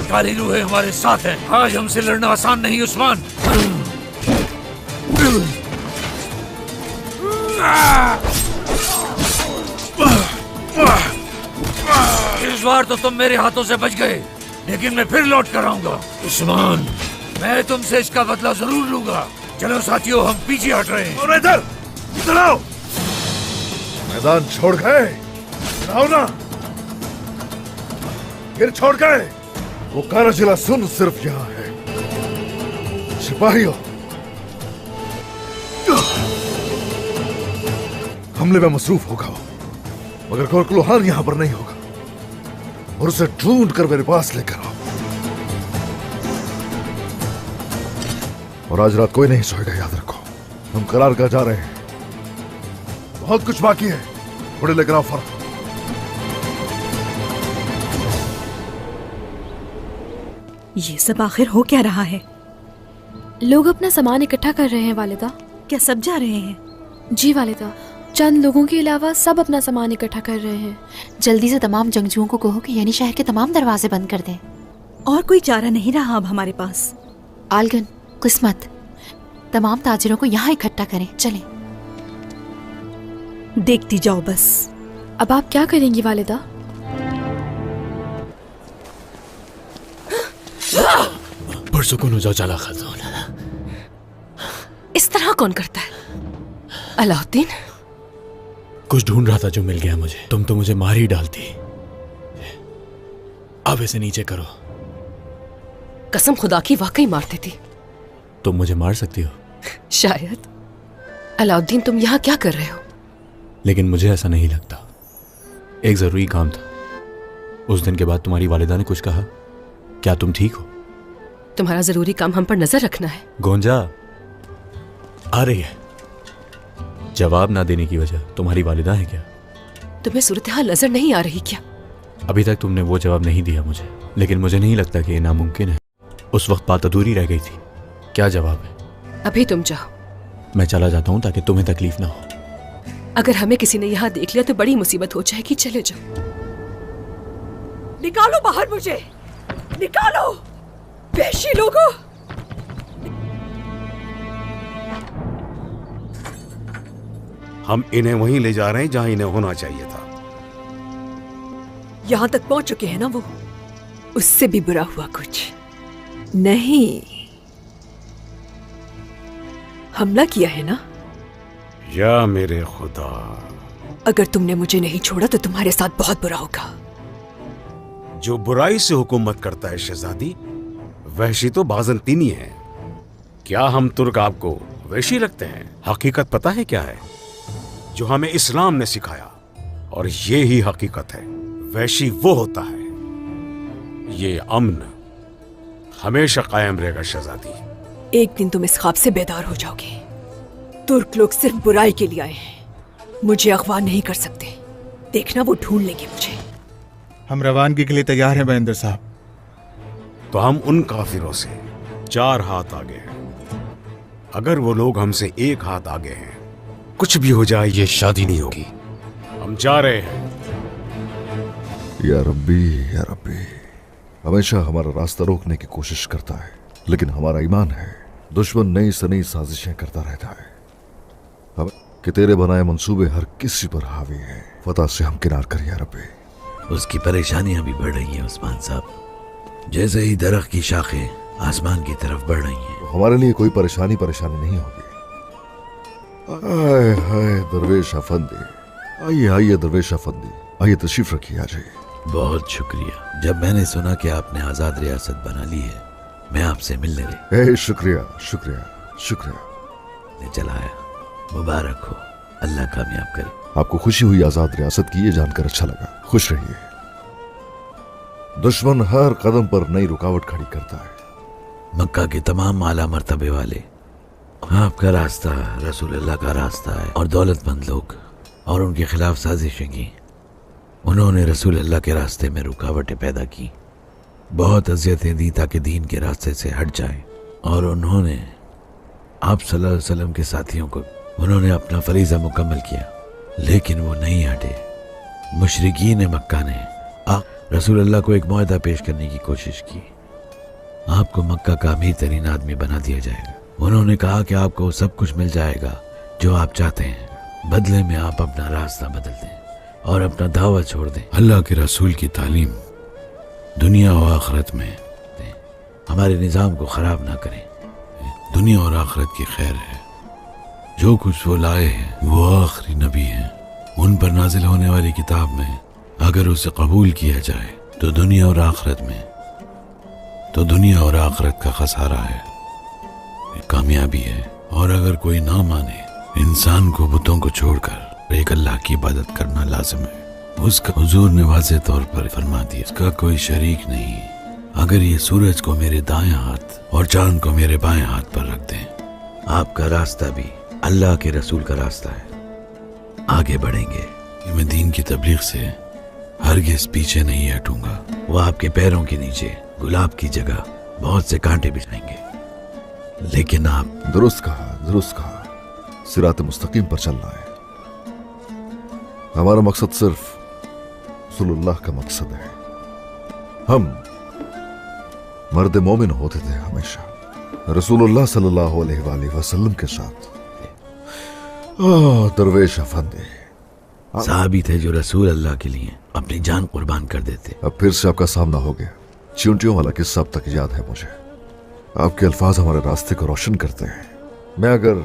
काली रूहें हमारे साथ हैं। आज हमसे लड़ना आसान नहीं उस्मान। इस बार तो तुम मेरे हाथों से बच गए, लेकिन मैं फिर लौट कर आऊंगा। उस्मान, मैं तुमसे इसका बदला जरूर लूंगा। चलो साथियों, हम पीछे हट रहे हैं। और इधर आओ। मैदान छोड़ गए, आओ ना। फिर छोड़ गए। वो कारा जिला सुन, सिर्फ यहाँ है। सिपाहियों, हमले में मसरूफ होगा वो, मगर कोरकलुहान यहां पर नहीं होगा। और उसे ढूंढ कर मेरे पास लेकर आओ। और आज रात कोई नहीं सोएगा, याद रखो। हम करारगाह जा रहे हैं, बहुत कुछ बाकी है। थोड़े लेकर आओ फर्क। ये सब आखिर हो क्या रहा है? लोग अपना सामान इकट्ठा कर रहे हैं वालिदा। क्या सब जा रहे हैं? जी वालिदा, चंद लोगों के अलावा सब अपना सामान इकट्ठा कर रहे हैं। जल्दी से तमाम जंगजुओं को कहो कि यानी शहर के तमाम दरवाजे बंद कर दें। और कोई चारा नहीं रहा अब हमारे पास। आलगन, किस्मत, तमाम ताजिरों को यहाँ इकट्ठा करें। चलें। देखती जाओ बस। अब आप क्या करेंगी वालिदा? पुरसुकून हो जाओ चाला खातून। इस तरह कौन करता है? अलाउद्दीन, कुछ ढूंढ रहा था जो मिल गया मुझे। तुम तो मुझे मार ही डालती। अब इसे नीचे करो। कसम खुदा की वाकई मार देती। तुम मुझे मार सकती हो शायद। अलाउद्दीन, तुम यहाँ क्या कर रहे हो? लेकिन मुझे ऐसा नहीं लगता। एक जरूरी काम था। उस दिन के बाद तुम्हारी वालिदा ने कुछ कहा? क्या तुम ठीक हो? तुम्हारा जरूरी काम हम पर नजर रखना है। गोंजा आ रही है। जवाब ना देने की वजह तुम्हारी वालिदा है क्या? तुम्हें सूरत हाल नजर नहीं आ रही क्या? अभी तक तुमने वो जवाब नहीं दिया मुझे, लेकिन मुझे नहीं लगता कि ये नामुमकिन है। उस वक्त बात अधूरी रह गई थी। क्या जवाब है? अभी तुम जाओ। मैं चला जाता हूँ ताकि तुम्हें तकलीफ ना हो। अगर हमें किसी ने यहाँ देख लिया तो बड़ी मुसीबत हो जाएगी। चले जाओ। निकालो बाहर मुझे, निकालो वहशी लोगों। हम इन्हें वहीं ले जा रहे हैं जहां इन्हें होना चाहिए था। यहां तक पहुंच चुके हैं ना वो। उससे भी बुरा हुआ कुछ नहीं। हमला किया है ना? या मेरे खुदा, अगर तुमने मुझे नहीं छोड़ा तो तुम्हारे साथ बहुत बुरा होगा। जो बुराई से हुकूमत करता है शहजादी, वहशी तो बाज़ंतीनी है। क्या हम तुर्क आपको वहशी लगते हैं? हकीकत पता है क्या है? जो हमें इस्लाम ने सिखाया, और ये ही हकीकत है। वहशी वो होता है। ये अमन हमेशा कायम रहेगा शहजादी। एक दिन तुम इस ख्वाब से बेदार हो जाओगे। तुर्क लोग सिर्फ बुराई के लिए आए हैं, मुझे अगवा नहीं कर सकते। देखना, वो ढूंढ लेंगे मुझे। हम रवानगी के लिए तैयार हैं महेंद्र साहब। तो हम उन काफिरों से 4 हाथ आगे हैं। अगर वो लोग हमसे 1 हाथ आगे हैं, कुछ भी हो जाए, ये शादी नहीं होगी। हम जा रहे हैं। या रब्बी, या रब्बी, हमेशा हमारा रास्ता रोकने की कोशिश करता है, लेकिन हमारा ईमान है दुश्मन नई से नई साजिशें करता रहता है। अब कि तेरे बनाए मंसूबे हर किसी पर हावी हैं। फतह से हम किनार कर या रब्बी। उसकी परेशानियां भी बढ़ रही हैं उस्मान साहब। जैसे ही दरख्त की शाखें आसमान की तरफ बढ़ रही हैं। तो हमारे लिए कोई परेशानी नहीं होगी। आए हाय दरवेश अफंदी, आइए आइए दरवेश अफंदी, आइए तशरीफ रखिए, आ जाइए। बहुत शुक्रिया। जब मैंने सुना कि आपने आजाद रियासत बना ली है, मैं आपसे मिलने गई। शुक्रिया शुक्रिया शुक्रिया। ने चलाया। मुबारक हो, अल्लाह कामयाब करे। आपको खुशी हुई आजाद रियासत की, ये जानकर अच्छा लगा। खुश रहिए। दुश्मन हर कदम पर नई रुकावट खड़ी करता है। मक्का के तमाम आला मर्तबे वाले, आपका रास्ता रसूल अल्लाह का रास्ता है, और दौलतमंद लोग और उनके खिलाफ साजिशें की। उन्होंने रसूल अल्लाह के रास्ते में रुकावटें पैदा की, बहुत अज़ियतें दी ताकि दीन के रास्ते से हट जाएं। और उन्होंने आप सल्लल्लाहु अलैहि वसल्लम के साथियों को, उन्होंने अपना फरीज़ा मुकम्मल किया, लेकिन वो नहीं हटे। मुशरिकीन मक्का ने रसूल अल्लाह को एक मुआहदा पेश करने की कोशिश की, आपको मक्का का अमीर तरीन आदमी बना दिया जाएगा। उन्होंने कहा कि आपको सब कुछ मिल जाएगा जो आप चाहते हैं, बदले में आप अपना रास्ता बदल दें और अपना दावा छोड़ दें। अल्लाह के रसूल की तालीम दुनिया और आखिरत में दें, हमारे निज़ाम को ख़राब ना करें। दुनिया और आखिरत की खैर है। जो कुछ वो लाए हैं वो आखिरी नबी हैं। उन पर नाजिल होने वाली किताब में अगर उसे कबूल किया जाए तो दुनिया और आखिरत का खसारा है, कामयाबी है। और अगर कोई ना माने, इंसान को बुतों को छोड़कर एक अल्लाह की इबादत करना लाजिम है। उसका हुजूर ने वाज़ेह तौर पर फरमा दिया, इसका कोई शरीक नहीं। अगर ये सूरज को मेरे दाएं हाथ और चांद को मेरे बाएं हाथ पर रख दें, आपका रास्ता भी अल्लाह के रसूल का रास्ता है। आगे बढ़ेंगे। मैं दीन की तबलीग से हरगिज़ पीछे नहीं हटूंगा। वो आपके पैरों के नीचे गुलाब की जगह बहुत से कांटे बिछाएंगे, लेकिन आप दुरुस्त कहा, सिरात मुस्तकीम पर चलना है। हमारा मकसद सिर्फ रसूलुल्लाह का मकसद है। हम मर्द मोमिन होते थे हमेशा रसूलुल्लाह सल्लल्लाहु अलैहि वसल्लम के साथ। दरवेश अफंदे साहबी थे जो रसूल अल्लाह के लिए अपनी जान कुर्बान कर देते। अब फिर से आपका सामना हो गया। चींटियों वाला किस्सा अब तक याद है मुझे। आपके अल्फाज हमारे रास्ते को रोशन करते हैं। मैं अगर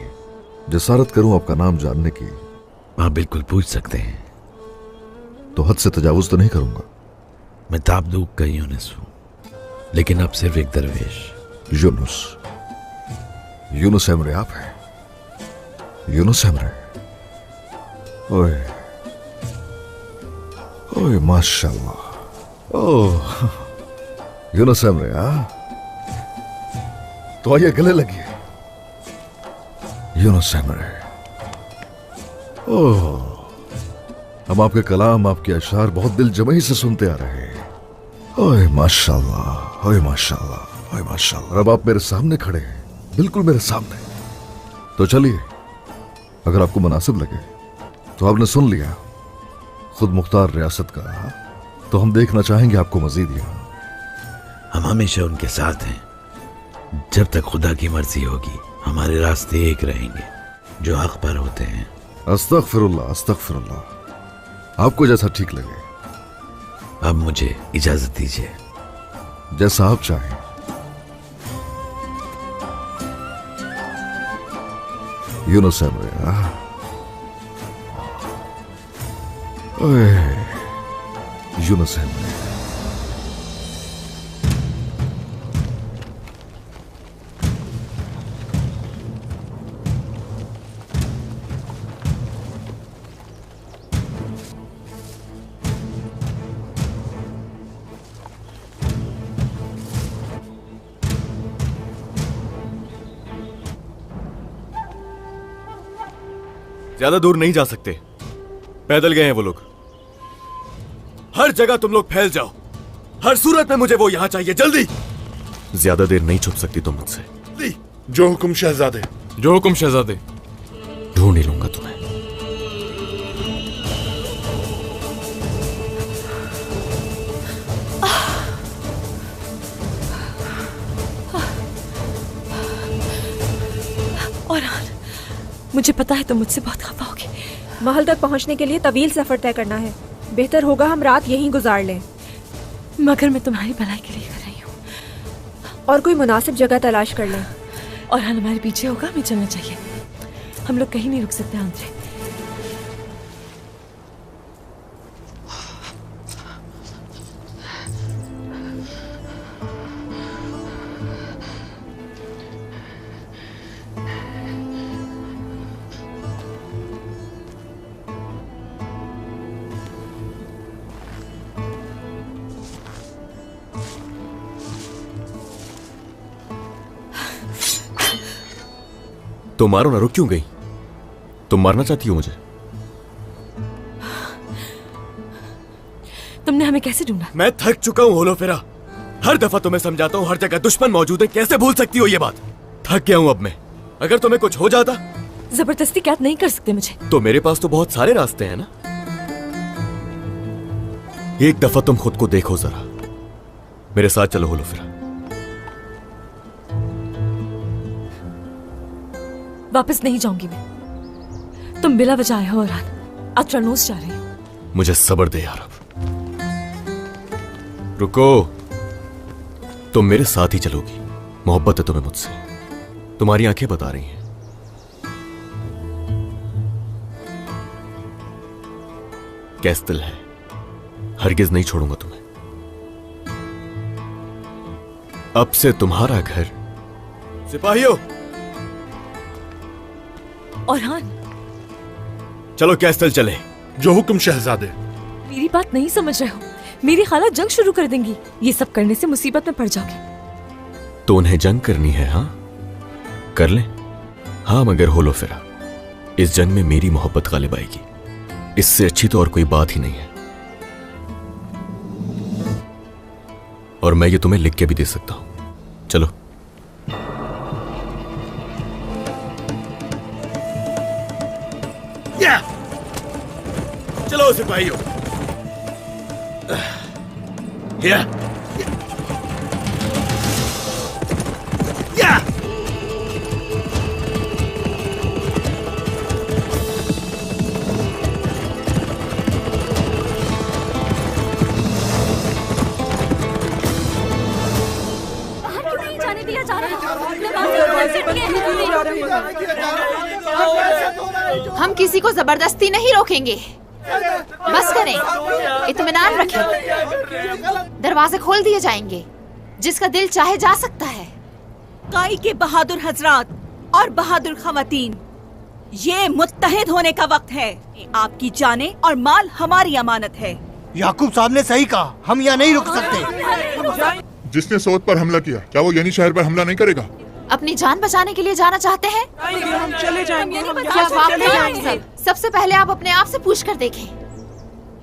जसारत करूं आपका नाम जानने की, आप बिल्कुल पूछ सकते हैं। तो हद से तजावुज तो नहीं करूंगा। मैं ताबदूक का यूनुस हूं, लेकिन अब सिर्फ एक दरवेश। यूनुस एमरे आप हैं? यूनुस एमरे? ओए माशाल्लाह। ओह यूनुस एमरे, तो आइए गले लगिए। यूनुस एमरे, ओह हम आपके कलाम, आपके अशार बहुत दिल जमई से सुनते आ रहे हैं। ओए माशाल्लाह, ओए माशाल्लाह, ओए माशाल्लाह। अब आप मेरे सामने खड़े हैं, बिल्कुल मेरे सामने। तो चलिए, अगर आपको मुनासिब लगे तो आपने सुन लिया खुद मुख्तार रियासत का, तो हम देखना चाहेंगे आपको मजीद यहाँ। हम हमेशा उनके साथ हैं जब तक खुदा की मर्जी होगी। हमारे रास्ते एक रहेंगे जो हक पर होते हैं। अस्तगफिरुल्लाह, अस्तगफिरुल्लाह। आपको जैसा ठीक लगे। अब मुझे इजाजत दीजिए। जैसा आप चाहें। Yunus Emre, Yunus Emre. ज्यादा दूर नहीं जा सकते, पैदल गए हैं वो लोग। हर जगह तुम लोग फैल जाओ। हर सूरत में मुझे वो यहां चाहिए, जल्दी। ज्यादा देर नहीं छुप सकती तुम मुझसे। जो हुक्म शहजादे। जो हुक्म शहजादे। ढूंढ ही लूंगा तुम्हें। मुझे पता है तुम मुझसे बहुत खफा होगे। महल तक पहुंचने के लिए तवील सफर तय करना है। बेहतर होगा हम रात यहीं गुजार लें। मगर मैं तुम्हारी भलाई के लिए कर रही हूँ। और कोई मुनासिब जगह तलाश कर लें। और हल हमारे पीछे होगा, हमें चलना चाहिए। हम लोग कहीं नहीं रुक सकते आंद्रे। तो मारो ना, रुक क्यों गई? तुम मारना चाहती हो मुझे? तुमने हमें कैसे ढूंढा? मैं थक चुका हूं होलो फेरा। हर दफा तुम्हें समझाता हूं, हर जगह दुश्मन मौजूद है। कैसे भूल सकती हो ये बात? थक गया हूं अब मैं। अगर तुम्हें कुछ हो जाता। जबरदस्ती कैद नहीं कर सकते मुझे। तो मेरे पास तो बहुत सारे रास्ते हैं ना। एक दफा तुम खुद को देखो जरा। मेरे साथ चलो होलो फेरा। वापस नहीं जाऊंगी मैं। तुम बिला वजह आए हो औरान, अत्रानोस जा रही हो। मुझे सब्र दे यार, रुको। तुम मेरे साथ ही चलोगी, मोहब्बत है तुम्हें मुझसे, तुम्हारी आंखें बता रही हैं। कैस्टल है, हरगिज नहीं छोड़ूंगा तुम्हें। अब से तुम्हारा घर। सिपाहियों, औरान चलो कैस्टल चले। जो हुक्म शहजादे। मेरी बात नहीं समझ रहे हो, मेरी खाला जंग शुरू कर देंगी। ये सब करने से मुसीबत में पड़ जाओगे। तो उन्हें जंग करनी है? हाँ, कर ले। हाँ, मगर होलो फिरा, इस जंग में मेरी मोहब्बत गालिब आएगी। इससे अच्छी तो और कोई बात ही नहीं है। और मैं ये तुम्हें लिख के भी दे सकता हूं। चलो। चलो सिपाहियों। हम किसी को जबरदस्ती नहीं रोकेंगे। बस करें, इत्मीनान रखें। दरवाजे खोल दिए जाएंगे, जिसका दिल चाहे जा सकता है। काई के बहादुर हजरात और बहादुर खवातीन, ये मुत्तहिद होने का वक्त है। आपकी जाने और माल हमारी अमानत है। याकूब साहब ने सही कहा, हम यहाँ नहीं रुक सकते। जिसने सऊद पर हमला किया, क्या वो यानी शहर पर हमला नहीं करेगा? अपनी जान बचाने के लिए जाना चाहते हैं? हम चले जाएंगे। क्या वाकई जाएंगे? सबसे पहले आप अपने आप से पूछ कर देखें,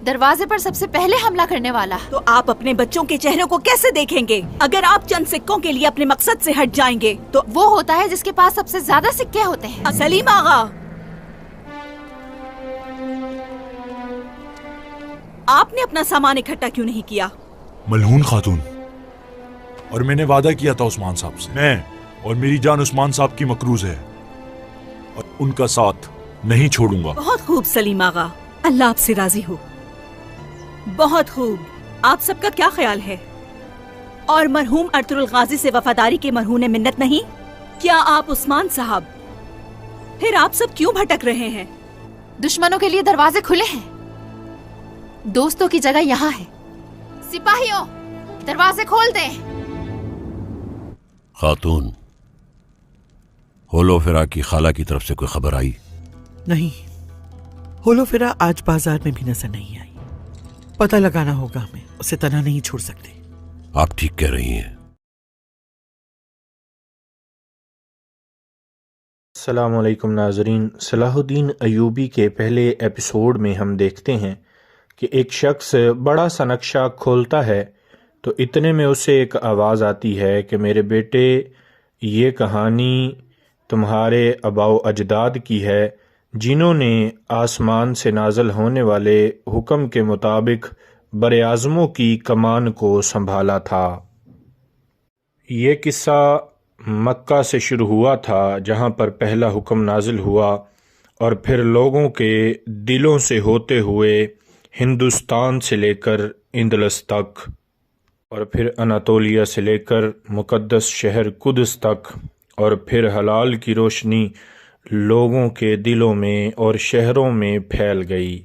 दरवाजे पर सबसे पहले हमला करने वाला। तो आप अपने बच्चों के चेहरों को कैसे देखेंगे? अगर आप चंद सिक्कों के लिए अपने मकसद से हट जाएंगे तो वो होता है जिसके पास सबसे ज्यादा सिक्के होते हैं। सलीम आगा, आपने अपना सामान इकट्ठा क्यों नहीं किया? मलहून खातून, और मैंने वादा किया था उस्मान साहब से, मैं और मेरी जान उस्मान साहब की मकरूज है और उनका साथ नहीं छोड़ूंगा। बहुत खूब सलीम आगा, अल्लाह आपसे राजी हो। बहुत खूब। आप सबका क्या ख्याल है? और मरहूम अर्तुगरुल गाजी से वफादारी के मरहून मिन्नत नहीं? क्या आप उस्मान साहब, फिर आप सब क्यों भटक रहे हैं? दुश्मनों के लिए दरवाजे खुले हैं, दोस्तों की जगह यहाँ है। सिपाहियों, दरवाजे खोल दें। खातून, होलोफिरा की खाला की तरफ से कोई खबर आई? नहीं, होलोफिरा आज बाजार में भी नजर नहीं आई। पता लगाना होगा हमें, उसे तना नहीं छोड़ सकते। आप ठीक कह रही हैं। अस्सलाम वालेकुम नाजरीन। सलाहुद्दीन अयूबी के पहले एपिसोड में हम देखते हैं कि एक शख्स बड़ा सा नक्शा खोलता है तो इतने में उसे एक आवाज़ आती है कि मेरे बेटे, ये कहानी तुम्हारे आबाओ अजदाद की है, जिन्होंने आसमान से नाजल होने वाले हुक्म के मुताबिक बरे-आज़मों की कमान को संभाला था। ये किस्सा मक्का से शुरू हुआ था, जहाँ पर पहला हुक्म नाजिल हुआ और फिर लोगों के दिलों से होते हुए हिंदुस्तान से लेकर इंदलस तक और फिर अनातोलिया से लेकर मुक़द्दस शहर कुद्स तक और फिर हलाल की रोशनी लोगों के दिलों में और शहरों में फैल गई।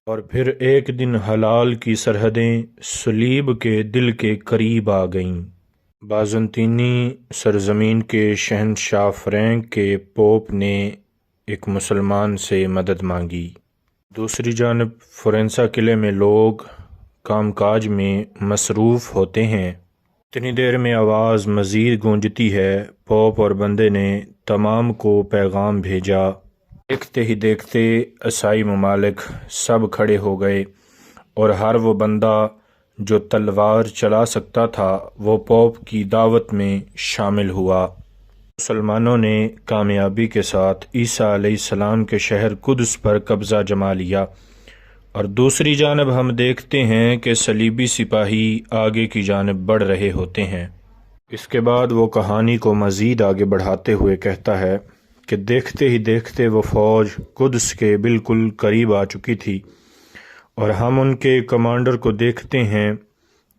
और फिर एक दिन हलाल की सरहदें सलीब के दिल के करीब आ गईं। बाज़ंतीनी सरजमीन के शहनशाह फ्रैंक के पोप ने एक मुसलमान से मदद मांगी। दूसरी जानब फ़ोरेंसा किले में लोग कामकाज में मसरूफ़ होते हैं। इतनी देर में आवाज़ मज़ीद गूंजती है। पोप और बंदे ने तमाम को पैगाम भेजा। देखते ही देखते ईसाई ममालिक सब खड़े हो गए और हर वो बंदा जो तलवार चला सकता था वो पोप की दावत में शामिल हुआ। मुसलमानों ने कामयाबी के साथ ईसा अलैहिस्सलाम के शहर कुद्स पर कब्ज़ा जमा लिया और दूसरी जानब हम देखते हैं कि सलीबी सिपाही आगे की जानब बढ़ रहे होते हैं। इसके बाद वो कहानी को मज़ीद आगे बढ़ाते हुए कहता है कि देखते ही देखते वो फ़ौज कुद्स के बिल्कुल करीब आ चुकी थी और हम उनके कमांडर को देखते हैं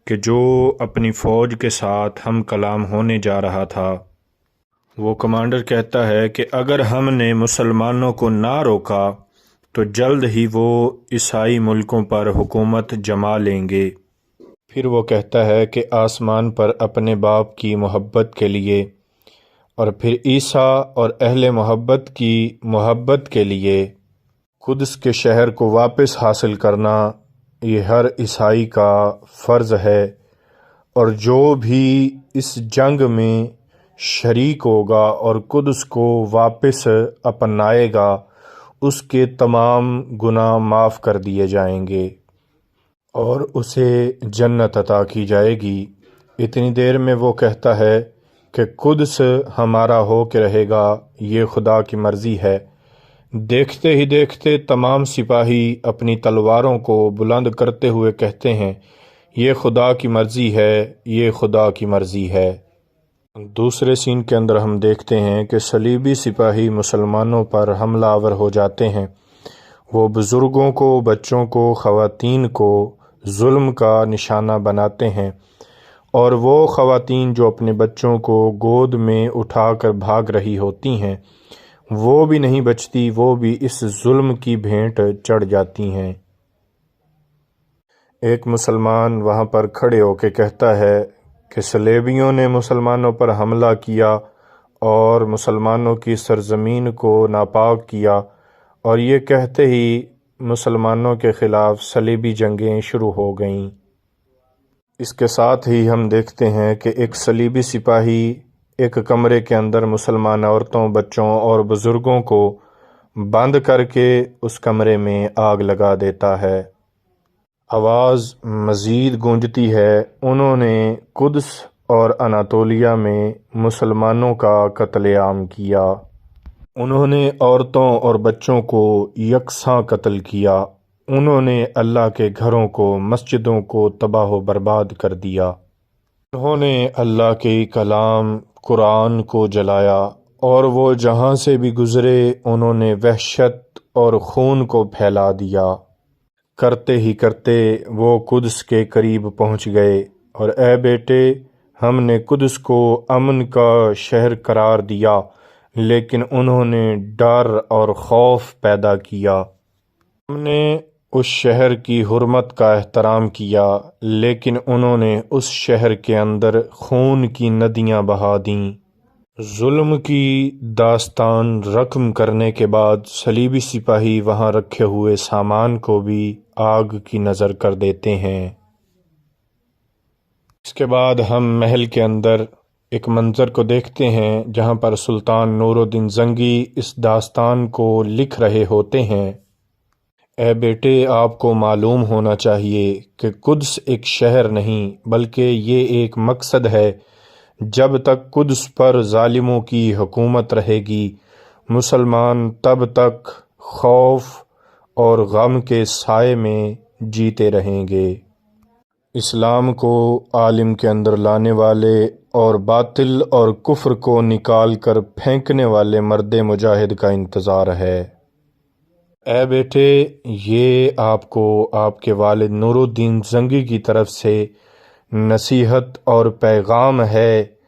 कि जो अपनी फ़ौज के साथ हम कलाम होने जा रहा था। वो कमांडर कहता है कि अगर हमने मुसलमानों को ना रोका तो जल्द ही वो ईसाई मुल्कों पर हुकूमत जमा लेंगे। फिर वो कहता है कि आसमान पर अपने बाप की मोहब्बत के लिए और फिर ईसा और अहले मोहब्बत की मोहब्बत के लिए कुद्स के शहर को वापस हासिल करना ये हर ईसाई का फ़र्ज़ है, और जो भी इस जंग में शरीक होगा और कुद्स को वापस अपनाएगा उसके तमाम गुनाह माफ़ कर दिए जाएंगे और उसे जन्नत अता की जाएगी। इतनी देर में वो कहता है कि कुद्स हमारा हो के रहेगा, ये खुदा की मर्ज़ी है। देखते ही देखते तमाम सिपाही अपनी तलवारों को बुलंद करते हुए कहते हैं, ये खुदा की मर्ज़ी है, ये खुदा की मर्ज़ी है। दूसरे सीन के अंदर हम देखते हैं कि सलीबी सिपाही मुसलमानों पर हमलावर हो जाते हैं। वो बुज़ुर्गों को, बच्चों को, ख़वातीन को जुल्म का निशाना बनाते हैं और वो ख़वातीन जो अपने बच्चों को गोद में उठाकर भाग रही होती हैं वो भी नहीं बचती, वो भी इस जुल्म की भेंट चढ़ जाती हैं। एक मुसलमान वहाँ पर खड़े होकर कहता है कि सलेबियों ने मुसलमानों पर हमला किया और मुसलमानों की सरजमीन को नापाक किया, और ये कहते ही मुसलमानों के ख़िलाफ़ सलीबी जंगें शुरू हो गईं। इसके साथ ही हम देखते हैं कि एक सलीबी सिपाही एक कमरे के अंदर मुसलमान औरतों, बच्चों और बुज़ुर्गों को बंद करके उस कमरे में आग लगा देता है। आवाज़ मज़ीद गूंजती है, उन्होंने कुद्स और अनातोलिया में मुसलमानों का कत्लेआम किया। उन्होंने औरतों और बच्चों को यकसां कत्ल किया। उन्होंने अल्लाह के घरों को, मस्जिदों को तबाह व बर्बाद कर दिया। उन्होंने अल्लाह के कलाम कुरान को जलाया और वो जहाँ से भी गुज़रे उन्होंने वहशत और खून को फैला दिया। करते ही करते वो कुद्स के करीब पहुँच गए और ए बेटे, हमने कुद्स को अमन का शहर करार दिया, लेकिन उन्होंने डर और खौफ पैदा किया। हमने उस शहर की हुर्मत का एहतराम किया, लेकिन उन्होंने उस शहर के अंदर खून की नदियां बहा दीं। जुल्म की दास्तान रकम करने के बाद सलीबी सिपाही वहां रखे हुए सामान को भी आग की नज़र कर देते हैं। इसके बाद हम महल के अंदर एक मंज़र को देखते हैं जहां पर सुल्तान नूरुद्दीन जंगी इस दास्तान को लिख रहे होते हैं। ए बेटे, आपको मालूम होना चाहिए कि कुद्स एक शहर नहीं बल्कि ये एक मकसद है। जब तक कुद्स पर जालिमों की हुकूमत रहेगी, मुसलमान तब तक खौफ और गम के साए में जीते रहेंगे। इस्लाम को आलिम के अंदर लाने वाले और बातिल और कुफ्र को निकाल कर फेंकने वाले मर्दे मुजाहिद का इंतज़ार है। ए बेटे, ये आपको आपके वालिद नूरुद्दीन जंगी की तरफ से नसीहत और पैगाम है,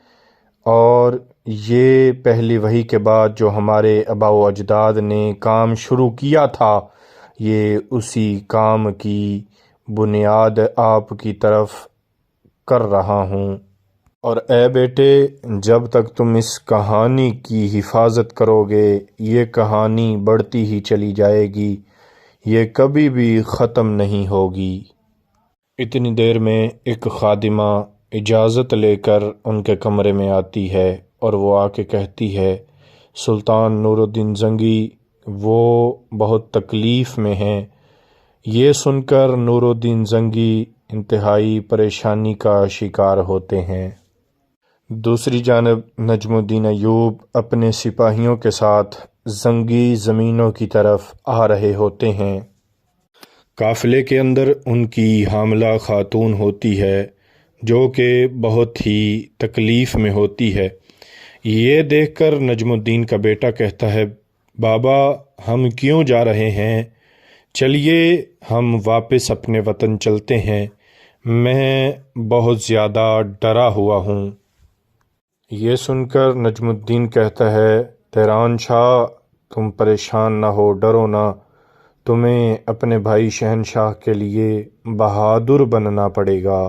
और ये पहली वही के बाद जो हमारे आबाओ अजदाद ने काम शुरू किया था, ये उसी काम की बुनियाद आपकी तरफ कर रहा हूँ। और ए बेटे, जब तक तुम इस कहानी की हिफाजत करोगे, ये कहानी बढ़ती ही चली जाएगी, ये कभी भी ख़त्म नहीं होगी। इतनी देर में एक खादिमा इजाज़त लेकर उनके कमरे में आती है और वो आके कहती है, सुल्तान नूरुद्दीन जंगी वो बहुत तकलीफ़ में हैं। ये सुनकर नूरुद्दीन जंगी इंतहाई परेशानी का शिकार होते हैं। दूसरी जानब नजमुद्दीन अय्यूब अपने सिपाहियों के साथ जंगी ज़मीनों की तरफ आ रहे होते हैं। काफ़िले के अंदर उनकी हामला खातून होती है जो कि बहुत ही तकलीफ़ में होती है। ये देखकर नजमुद्दीन का बेटा कहता है, बाबा हम क्यों जा रहे हैं? चलिए हम वापस अपने वतन चलते हैं, मैं बहुत ज़्यादा डरा हुआ हूँ। ये सुनकर नजमुद्दीन कहता है, तेहरान शाह तुम परेशान ना हो, डरो ना, तुम्हें अपने भाई शहनशाह के लिए बहादुर बनना पड़ेगा।